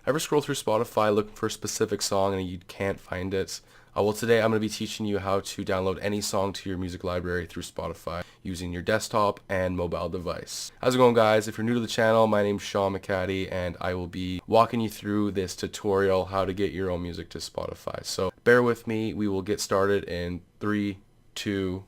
Ever scroll through Spotify looking for a specific song and you can't find it? Well, today I'm going to be teaching you how to download any song to your music library through Spotify using your desktop and mobile device. How's it going, guys? If you're new to the channel, my name's Shawn McHattie, and I will be walking you through this tutorial how to get your own music to Spotify. So bear with me. We will get started in 3, 2,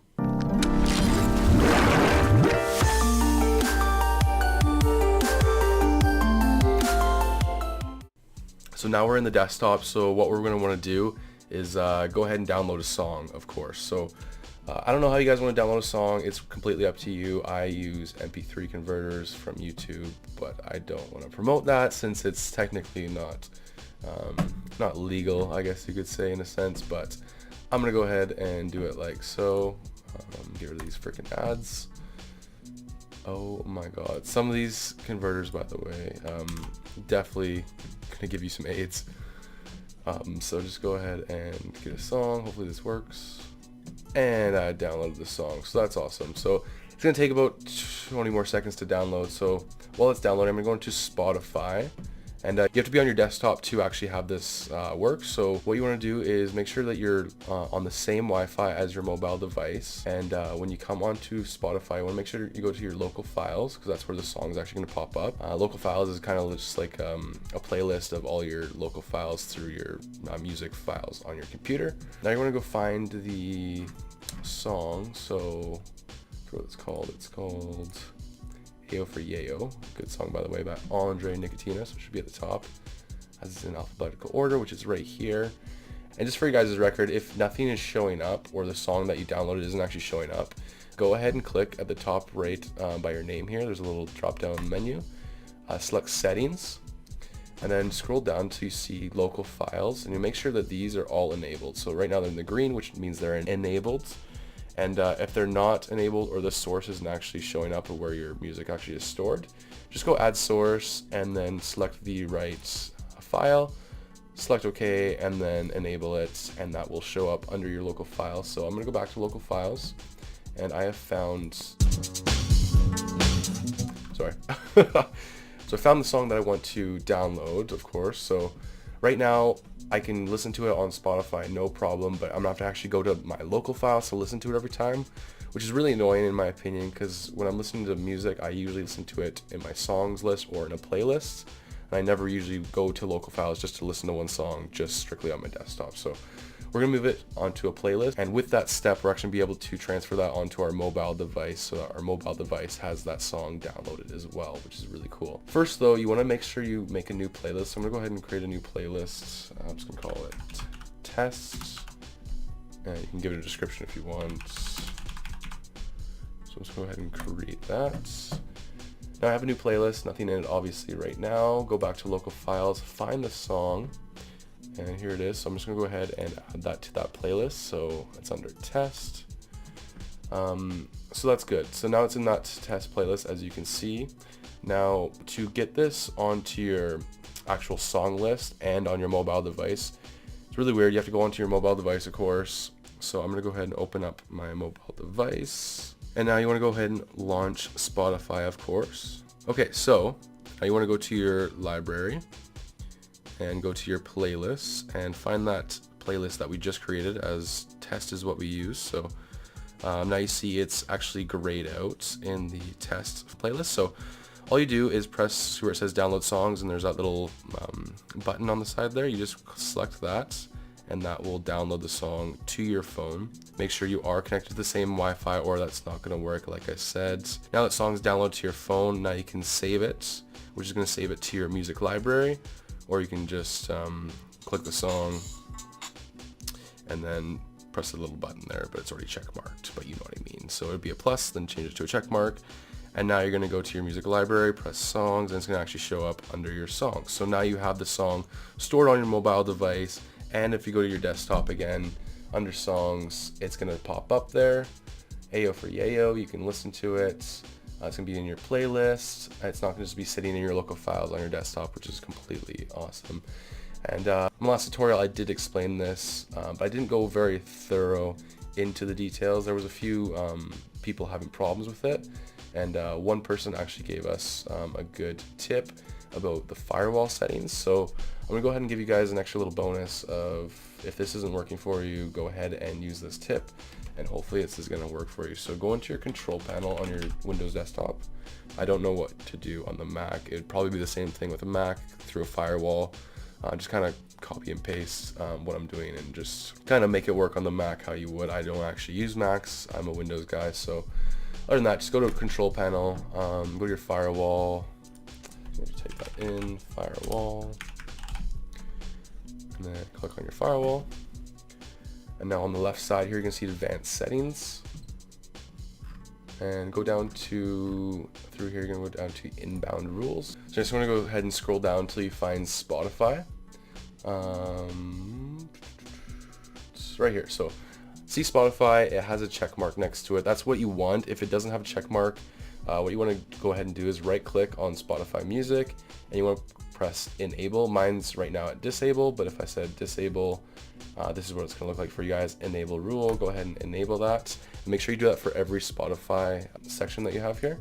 So now we're in the desktop, so what we're going to want to do is go ahead and download a song, of course. So I don't know how you guys want to download a song. It's completely up to you. I use MP3 converters from YouTube, but I don't want to promote that since it's technically not legal, I guess you could say, in a sense. But I'm going to go ahead and do it like so. Get rid of these freaking ads. Oh my god. Some of these converters, by the way, definitely gonna give you some aids. So just go ahead and get a song. Hopefully this works. And I downloaded the song, so that's awesome. So it's gonna take about 20 more seconds to download. So while it's downloading, I'm gonna go into Spotify. And you have to be on your desktop to actually have this work. So what you want to do is make sure that you're on the same Wi-Fi as your mobile device. And when you come onto Spotify, you want to make sure you go to your local files, because that's where the song is actually going to pop up. Local files is kind of just like a playlist of all your local files through your music files on your computer. Now you want to go find the song. So I forget what it's called. It's called Ayo for Yayo, good song by the way, by Andre Nicotina, so it should be at the top as it's in alphabetical order, which is right here. And just for you guys' record, if nothing is showing up or the song that you downloaded isn't actually showing up, go ahead and click at the top right by your name here. There's a little drop down menu, select settings, and then scroll down till you see local files, and you make sure that these are all enabled. So right now they're in the green, which means they're enabled. And if they're not enabled or the source isn't actually showing up or where your music actually is stored, just go add source and then select the right file, select OK, and then enable it, and that will show up under your local files. So I'm going to go back to local files, and I have found, sorry, so I found the song that I want to download, of course. So right now I can listen to it on Spotify, no problem, but I'm gonna have to actually go to my local files to listen to it every time, which is really annoying in my opinion, because when I'm listening to music, I usually listen to it in my songs list or in a playlist, and I never usually go to local files just to listen to one song, just strictly on my desktop. So we're gonna move it onto a playlist, and with that step, we're actually gonna be able to transfer that onto our mobile device, so that our mobile device has that song downloaded as well, which is really cool. First though, you wanna make sure you make a new playlist. So I'm gonna go ahead and create a new playlist. I'm just gonna call it Test, and you can give it a description if you want. So let's go ahead and create that. Now I have a new playlist, nothing in it obviously right now. Go back to local files, find the song, and here it is. So I'm just gonna go ahead and add that to that playlist. So it's under test. So that's good. So now it's in that test playlist, as you can see. Now to get this onto your actual song list and on your mobile device, it's really weird. You have to go onto your mobile device, of course. So I'm gonna go ahead and open up my mobile device. And now you wanna go ahead and launch Spotify, of course. Okay, so now you wanna go to your library and go to your playlists and find that playlist that we just created, as test is what we use. So now you see it's actually grayed out in the test playlist. So all you do is press where it says download songs, and there's that little button on the side there. You just select that, and that will download the song to your phone. Make sure you are connected to the same Wi-Fi, or that's not going to work, like I said. Now that song's downloaded to your phone, now you can save it, which is going to save it to your music library. Or you can just click the song and then press the little button there, but it's already check marked, but you know what I mean. So it would be a plus, then change it to a check mark. And now you're gonna go to your music library, press songs, and it's gonna actually show up under your songs. So now you have the song stored on your mobile device, and if you go to your desktop again, under songs, it's gonna pop up there. Ayo for Yayo, you can listen to it. It's going to be in your playlist. It's not going to just be sitting in your local files on your desktop, which is completely awesome. And in the last tutorial I did explain this, but I didn't go very thorough into the details. There was a few people having problems with it, and one person actually gave us a good tip about the firewall settings. So I'm gonna go ahead and give you guys an extra little bonus of, if this isn't working for you, go ahead and use this tip, and hopefully this is gonna work for you. So go into your control panel on your Windows desktop. I don't know what to do on the Mac. It'd probably be the same thing with a Mac through a firewall. Just kind of copy and paste what I'm doing and just kind of make it work on the Mac how you would. I don't actually use Macs. I'm a Windows guy. So other than that, just go to a control panel, go to your firewall. Type that in, firewall, and then click on your firewall. And now on the left side here, you can see advanced settings. And go down to, through here, you're gonna go down to inbound rules. So I just wanna go ahead and scroll down until you find Spotify. It's right here. So see Spotify, it has a check mark next to it. That's what you want. If it doesn't have a check mark, what you want to go ahead and do is right click on Spotify Music, and you want to press enable. Mine's right now at disable, but if I said disable, this is what it's going to look like for you guys. Enable rule, go ahead and enable that. And make sure you do that for every Spotify section that you have here.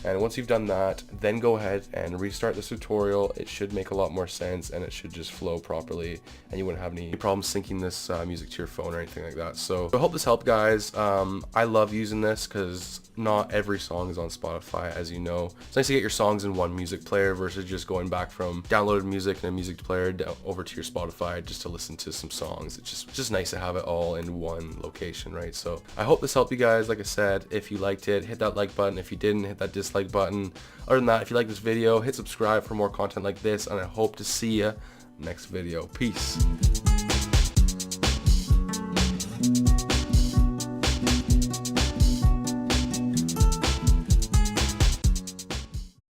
And once you've done that, then go ahead and restart this tutorial. It should make a lot more sense, and it should just flow properly, and you wouldn't have any problems syncing this music to your phone or anything like that. So I hope this helped, guys. I love using this because not every song is on Spotify, as you know. It's nice to get your songs in one music player versus just going back from downloaded music in a music player over to your Spotify just to listen to some songs. It's just nice to have it all in one location, right? So I hope this helped you guys. Like I said, if you liked it, hit that like button. If you didn't, hit that dislike button. Other than that, if you like this video, hit subscribe for more content like this, and I hope to see you next video. Peace.